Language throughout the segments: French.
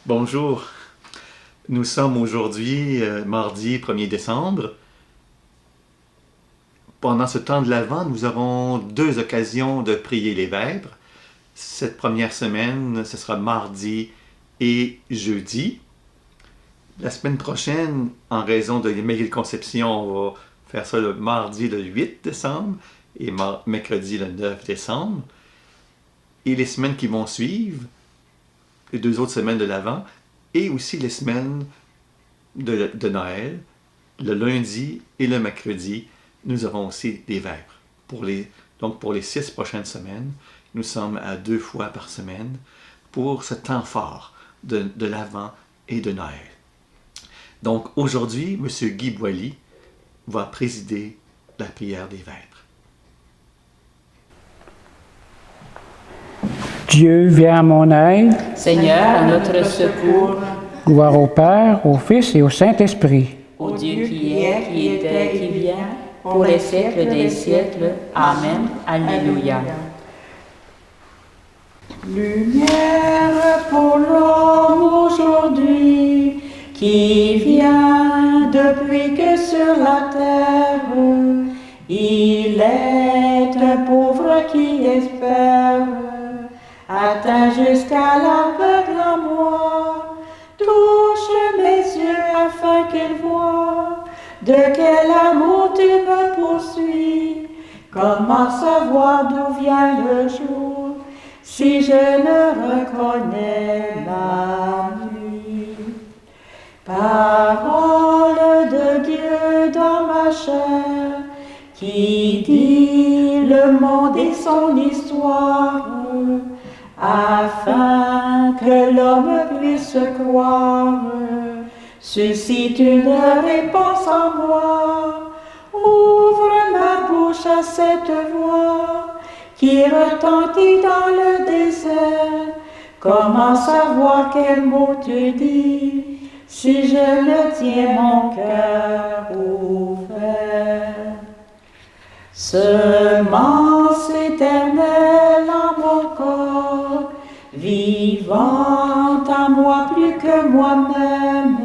Bonjour, nous sommes aujourd'hui mardi 1er décembre. Pendant ce temps de l'Avent, nous aurons deux occasions de prier les vêpres. Cette première semaine, ce sera mardi et jeudi. La semaine prochaine, en raison de l'Immaculée Conception, on va faire ça le mardi le 8 décembre et mercredi le 9 décembre. Et les semaines qui vont suivre, les deux autres semaines de l'Avent, et aussi les semaines de Noël, le lundi et le mercredi, nous aurons aussi des vêpres. Donc pour les 6 prochaines semaines, nous sommes à 2 fois par semaine pour ce temps fort de l'Avent et de Noël. Donc aujourd'hui, M. Guy Boilly va présider la prière des vêpres. Dieu vient à mon aide. Seigneur, à notre secours. Gloire au Père, au Fils et au Saint-Esprit. Au Dieu qui est, qui était, qui vient, pour les siècles des siècles. Amen. Alléluia. Lumière pour l'homme aujourd'hui, qui vient depuis que sur la terre, il est un pauvre qui espère, atteint jusqu'à l'aveugle en moi. Touche mes yeux afin qu'il voie de quel amour tu me poursuis. Comment savoir d'où vient le jour si je ne reconnais ma nuit? Parole de Dieu dans ma chair qui dit le monde et son histoire, afin que l'homme puisse croire, suscite une réponse en moi. Ouvre ma bouche à cette voix qui retentit dans le désert. Comment savoir quel mot tu dis si je ne tiens mon cœur ouvert? Semence éternelle en mon corps, vivante en moi plus que moi-même,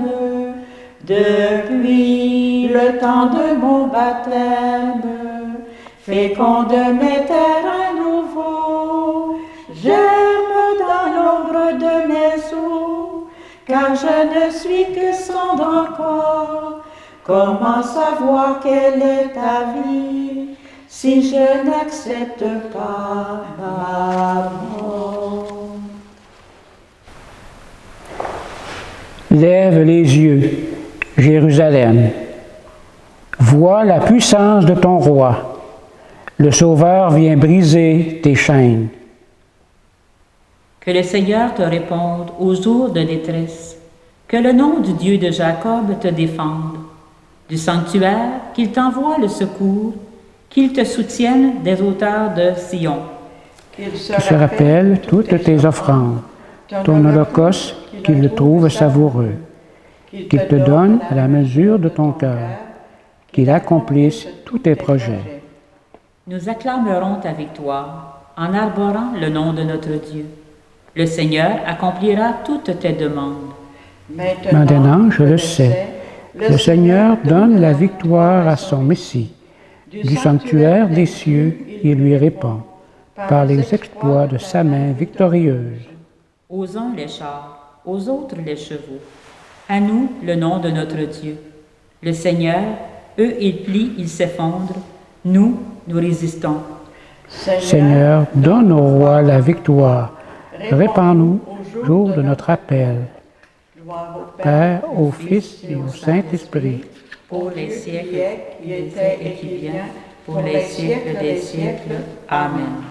depuis le temps de mon baptême, féconde mes terrains nouveaux, germe dans l'ombre de mes os, car je ne suis que cendre encore. Comment savoir quelle est ta vie si je n'accepte pas ma mort? Lève les yeux, Jérusalem. Vois la puissance de ton roi. Le Sauveur vient briser tes chaînes. Que le Seigneur te réponde aux jours de détresse. Que le nom du Dieu de Jacob te défende. Du sanctuaire, qu'il t'envoie le secours, qu'il te soutienne des hauteurs de Sion. Qu'il se rappelle toutes tes offrandes, ton holocauste, qu'il le trouve savoureux, qu'il te donne à la mesure de ton cœur, qu'il accomplisse tous tes projets. Nous acclamerons ta victoire en arborant le nom de notre Dieu. Le Seigneur accomplira toutes tes demandes. Maintenant, je le sais, le Seigneur donne la victoire à son Messie. Du sanctuaire des cieux, il lui répond, par les exploits de sa main victorieuse. Aux uns les chars, aux autres les chevaux. À nous le nom de notre Dieu. Le Seigneur, eux ils plient, ils s'effondrent. Nous résistons. Seigneur, donne au roi la victoire. Répands-nous au jour de notre appel. Père, au Fils et au Saint-Esprit. Pour les siècles qui étaient et qui viennent, pour les siècles des siècles. Amen.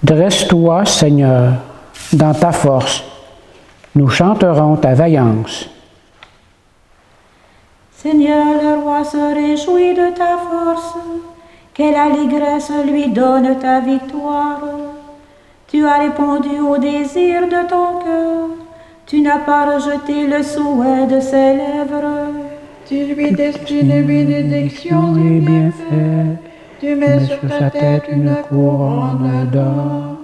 Dresse-toi, Seigneur, dans ta force. Nous chanterons ta vaillance. Seigneur, le roi se réjouit de ta force. Quelle allégresse lui donne ta victoire. Tu as répondu au désir de ton cœur. Tu n'as pas rejeté le souhait de ses lèvres. Tu lui destines bénédiction et bienfait. Tu mets sur ta tête une couronne d'or.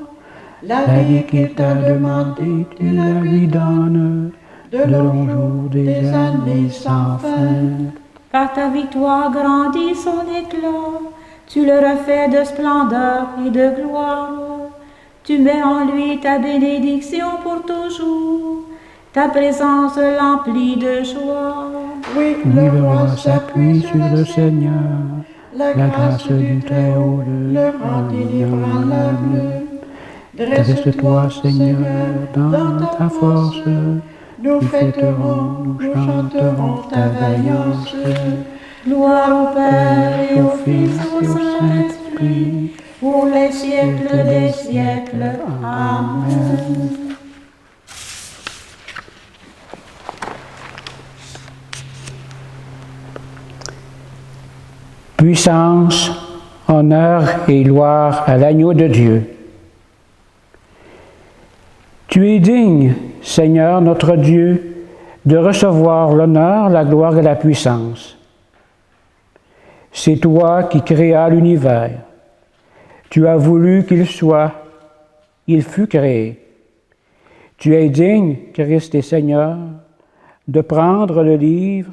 La vie qu'il t'a demandée, tu la lui donnes. De longs jours, des années sans fin. Par ta victoire grandit son éclat. Tu le refais de splendeur et de gloire. Tu mets en lui ta bénédiction pour toujours. Ta présence l'emplit de joie. Oui, le roi s'appuie sur le Seigneur. La grâce du Très-Haut le rend inébranlable. Dresse-toi, Seigneur, dans ta force. Nous fêterons, nous chanterons ta vaillance. Gloire au Père et au Fils et au Saint-Esprit, pour les siècles des siècles. Amen. Puissance, honneur et gloire à l'agneau de Dieu. Tu es digne, Seigneur notre Dieu, de recevoir l'honneur, la gloire et la puissance. C'est toi qui créas l'univers. Tu as voulu qu'il soit, il fut créé. Tu es digne, Christ et Seigneur, de prendre le livre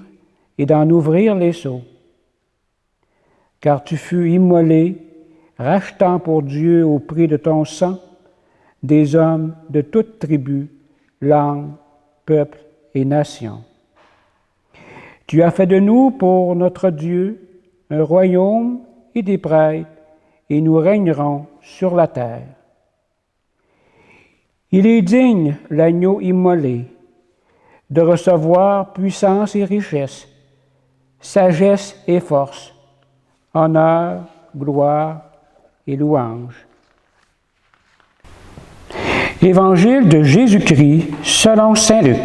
et d'en ouvrir les sceaux. Car tu fus immolé, rachetant pour Dieu au prix de ton sang des hommes de toute tribu, langue, peuple et nation. Tu as fait de nous pour notre Dieu un royaume et des prêtres, et nous régnerons sur la terre. Il est digne, l'agneau immolé, de recevoir puissance et richesse, sagesse et force, honneur, gloire et louange. Évangile de Jésus-Christ selon saint Luc.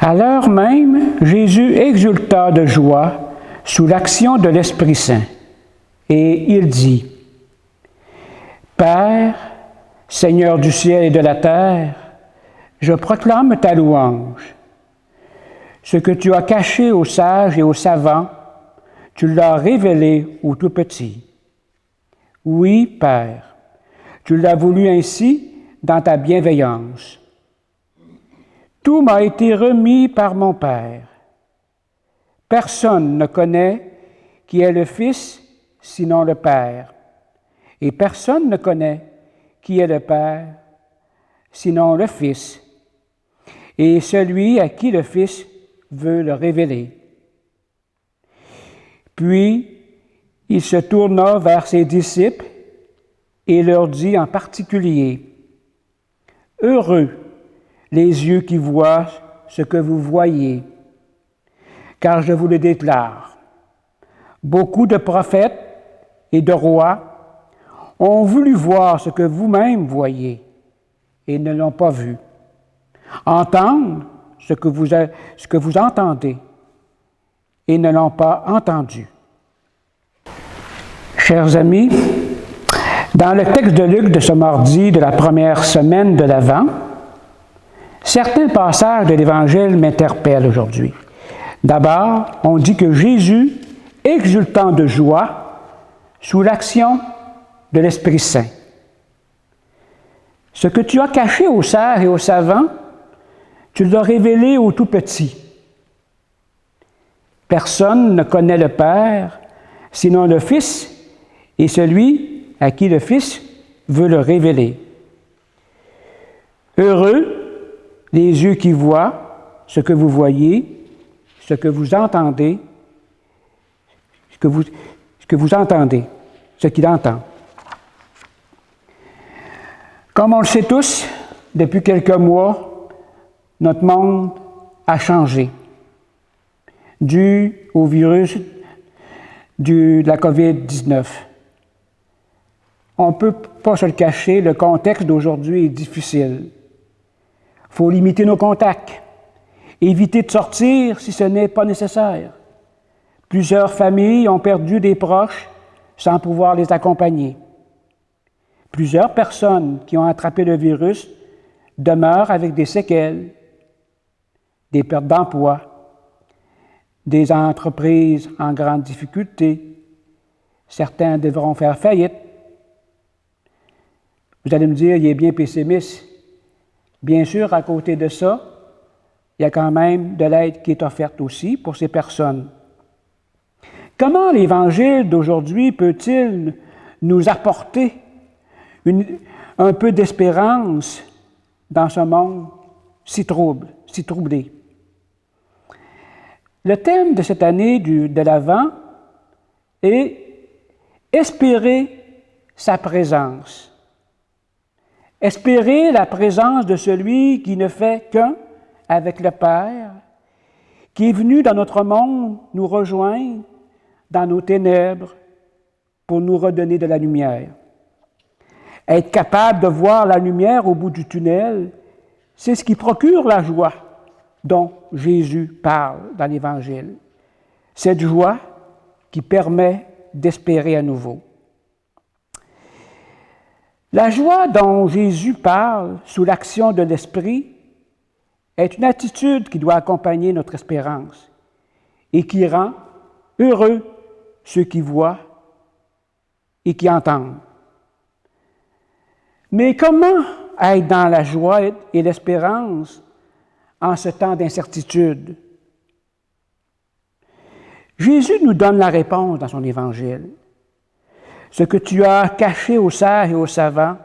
À l'heure même, Jésus exulta de joie sous l'action de l'Esprit Saint, et il dit, « Père, Seigneur du ciel et de la terre, je proclame ta louange. Ce que tu as caché aux sages et aux savants, tu l'as révélé aux tout petits. Oui, Père, tu l'as voulu ainsi dans ta bienveillance. Tout m'a été remis par mon Père. Personne ne connaît qui est le Fils sinon le Père, et personne ne connaît qui est le Père sinon le Fils, et celui à qui le Fils veut le révéler. » Puis, il se tourna vers ses disciples et leur dit en particulier, « Heureux les yeux qui voient ce que vous voyez, car je vous le déclare, beaucoup de prophètes et de rois ont voulu voir ce que vous-même voyez et ne l'ont pas vu, entendre ce que vous entendez et ne l'ont pas entendu. » Chers amis, dans le texte de Luc de ce mardi de la première semaine de l'Avent, certains passages de l'Évangile m'interpellent aujourd'hui. D'abord, on dit que Jésus, exultant de joie, sous l'action de l'Esprit Saint. Ce que tu as caché aux sages et aux savants, tu l'as révélé aux tout petits. Personne ne connaît le Père, sinon le Fils, et celui à qui le Fils veut le révéler. Heureux les yeux qui voient ce que vous voyez, ce que vous entendez, ce qu'il entend. Comme on le sait tous, depuis quelques mois, notre monde a changé dû au virus de la COVID-19. On ne peut pas se le cacher, le contexte d'aujourd'hui est difficile. Il faut limiter nos contacts, éviter de sortir si ce n'est pas nécessaire. Plusieurs familles ont perdu des proches sans pouvoir les accompagner. Plusieurs personnes qui ont attrapé le virus demeurent avec des séquelles, des pertes d'emploi, des entreprises en grande difficulté, Certains devront faire faillite. Vous allez me dire, il est bien pessimiste. Bien sûr, à côté de ça, il y a quand même de l'aide qui est offerte aussi pour ces personnes. Comment l'Évangile d'aujourd'hui peut-il nous apporter un peu d'espérance dans ce monde si troublé? Le thème de cette année de l'Avent est « Espérer sa présence ». Espérer la présence de celui qui ne fait qu'un avec le Père, qui est venu dans notre monde nous rejoindre dans nos ténèbres pour nous redonner de la lumière. Être capable de voir la lumière au bout du tunnel, c'est ce qui procure la joie dont Jésus parle dans l'Évangile. Cette joie qui permet d'espérer à nouveau. La joie dont Jésus parle sous l'action de l'Esprit est une attitude qui doit accompagner notre espérance et qui rend heureux ceux qui voient et qui entendent. Mais comment être dans la joie et l'espérance en ce temps d'incertitude? Jésus nous donne la réponse dans son Évangile. Ce que tu as caché aux sages et aux savants,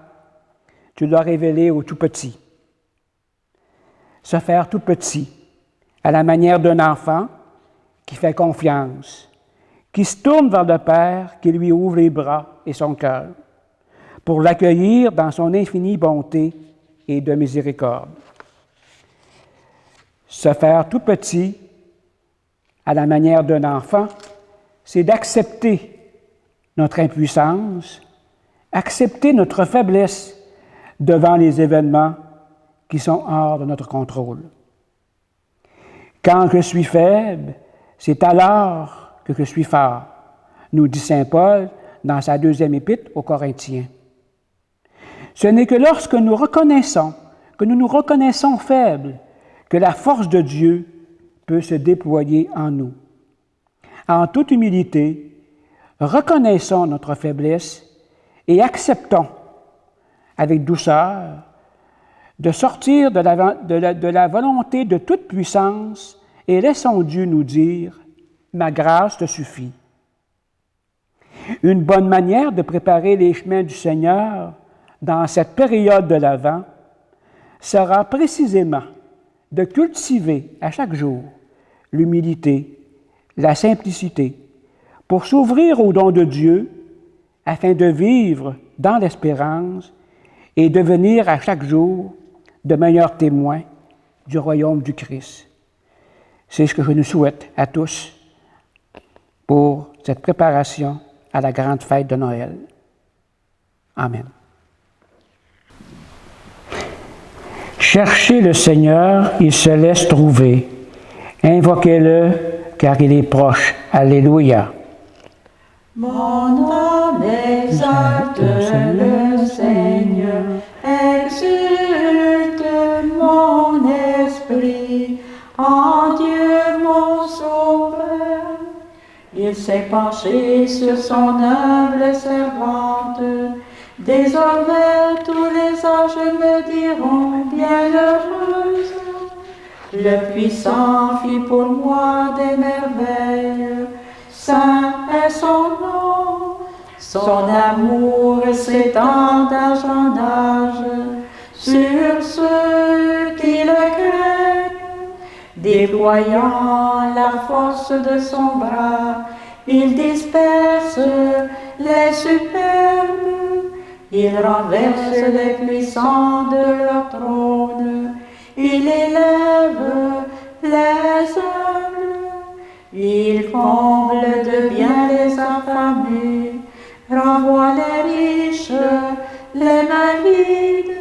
tu l'as révélé aux tout petits. Se faire tout petit, à la manière d'un enfant qui fait confiance, qui se tourne vers le Père, qui lui ouvre les bras et son cœur, pour l'accueillir dans son infinie bonté et de miséricorde. Se faire tout petit, à la manière d'un enfant, c'est d'accepter notre impuissance, accepter notre faiblesse devant les événements qui sont hors de notre contrôle. Quand je suis faible, c'est alors que je suis fort, nous dit saint Paul dans sa 2e épître aux Corinthiens. Ce n'est que lorsque nous nous reconnaissons faibles, que la force de Dieu peut se déployer en nous. En toute humilité, reconnaissons notre faiblesse et acceptons avec douceur de sortir de la volonté de toute puissance et laissons Dieu nous dire « Ma grâce te suffit ». Une bonne manière de préparer les chemins du Seigneur dans cette période de l'Avent sera précisément de cultiver à chaque jour l'humilité, la simplicité, pour s'ouvrir au don de Dieu afin de vivre dans l'espérance et devenir à chaque jour de meilleurs témoins du royaume du Christ. C'est ce que je nous souhaite à tous pour cette préparation à la grande fête de Noël. Amen. Cherchez le Seigneur, il se laisse trouver. Invoquez-le, car il est proche. Alléluia. Mon âme exalte le Seigneur, exulte mon esprit en Dieu mon sauveur. Il s'est penché sur son humble servante. Désormais tous les anges me diront bienheureuse. Le puissant fit pour moi des merveilles. Saint est son nom, son amour s'étend d'âge en âge sur ceux qui le craignent. Déployant la force de son bras, il disperse les superbes, il renverse les puissants de leur trône, il élève les humbles. Il comble de bien les affamés, renvoie les riches, les mains vides.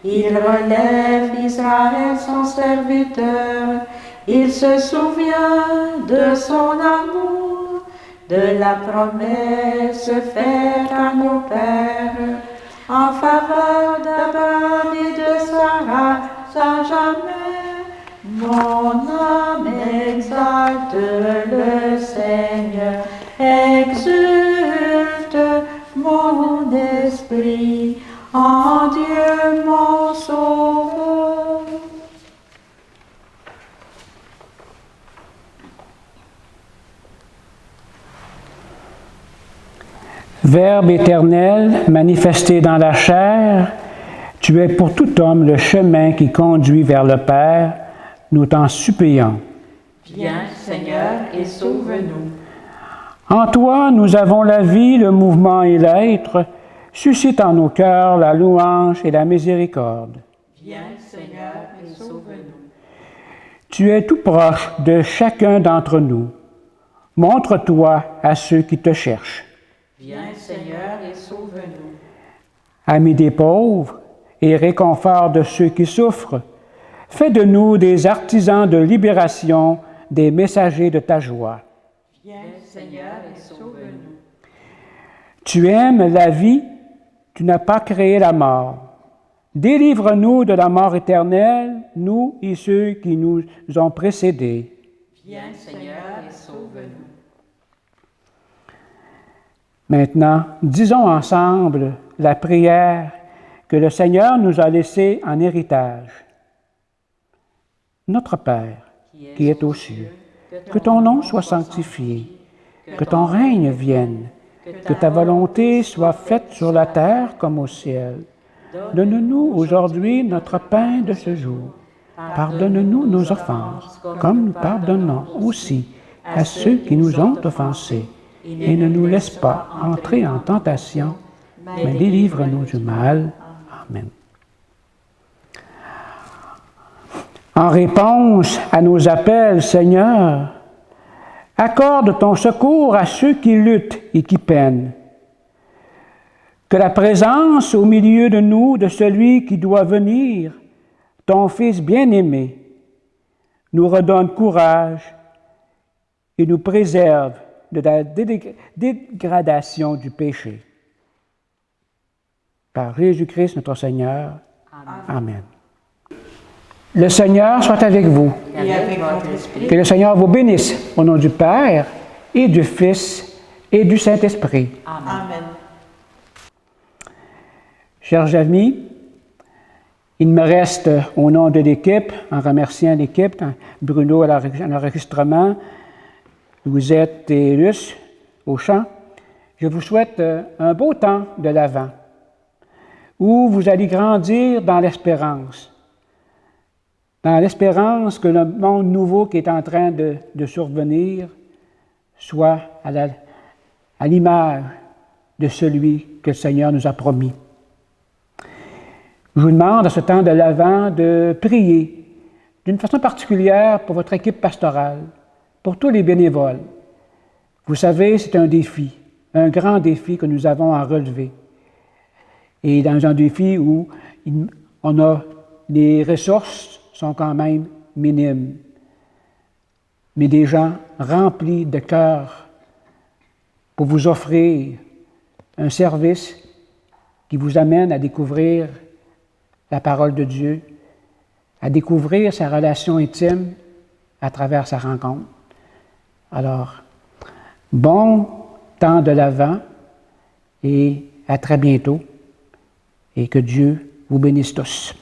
Il relève Israël son serviteur, il se souvient de son amour, de la promesse faite à nos pères, en faveur d'Abraham et de Sarah, à jamais. Mon âme exalte le Seigneur, exulte Saint-Esprit, en Dieu mon Sauveur. Verbe éternel, manifesté dans la chair, tu es pour tout homme le chemin qui conduit vers le Père, nous t'en supplions. Viens, Seigneur, et sauve-nous. En toi, nous avons la vie, le mouvement et l'être. Suscite en nos cœurs la louange et la miséricorde. Viens, Seigneur, et sauve-nous. Tu es tout proche de chacun d'entre nous. Montre-toi à ceux qui te cherchent. Viens, Seigneur, et sauve-nous. Ami des pauvres et réconfort de ceux qui souffrent, fais de nous des artisans de libération, des messagers de ta joie. Viens, Seigneur, et sauve-nous. Tu aimes la vie, tu n'as pas créé la mort. Délivre-nous de la mort éternelle, nous et ceux qui nous ont précédés. Viens, Seigneur, et sauve-nous. Maintenant, disons ensemble la prière que le Seigneur nous a laissée en héritage. Notre Père, qui es aux cieux, que ton nom soit sanctifié, que ton règne vienne, que ta volonté soit faite sur la terre comme au ciel. Donne-nous aujourd'hui notre pain de ce jour. Pardonne-nous nos offenses, comme nous pardonnons aussi à ceux qui nous ont offensés. Et ne nous laisse pas entrer en tentation, mais délivre-nous du mal. Amen. En réponse à nos appels, Seigneur, accorde ton secours à ceux qui luttent et qui peinent. Que la présence au milieu de nous de celui qui doit venir, ton Fils bien-aimé, nous redonne courage et nous préserve de la dégradation du péché. Par Jésus-Christ notre Seigneur. Amen. Le Seigneur soit avec vous. Et avec votre esprit. Que le Seigneur vous bénisse au nom du Père et du Fils et du Saint-Esprit. Amen. Chers amis, il me reste, au nom de l'équipe, en remerciant l'équipe, Bruno à l'enregistrement, Louisette et Luce au chant, je vous souhaite un beau temps de l'Avent, où vous allez grandir dans l'espérance que le monde nouveau qui est en train de survenir soit à l'image de celui que le Seigneur nous a promis. Je vous demande à ce temps de l'Avent de prier d'une façon particulière pour votre équipe pastorale, pour tous les bénévoles. Vous savez, c'est un défi, un grand défi que nous avons à relever. Et dans un défi où les ressources sont quand même minimes, mais des gens remplis de cœur pour vous offrir un service qui vous amène à découvrir la parole de Dieu, à découvrir sa relation intime à travers sa rencontre. Alors, bon temps de l'Avent et à très bientôt et que Dieu vous bénisse tous.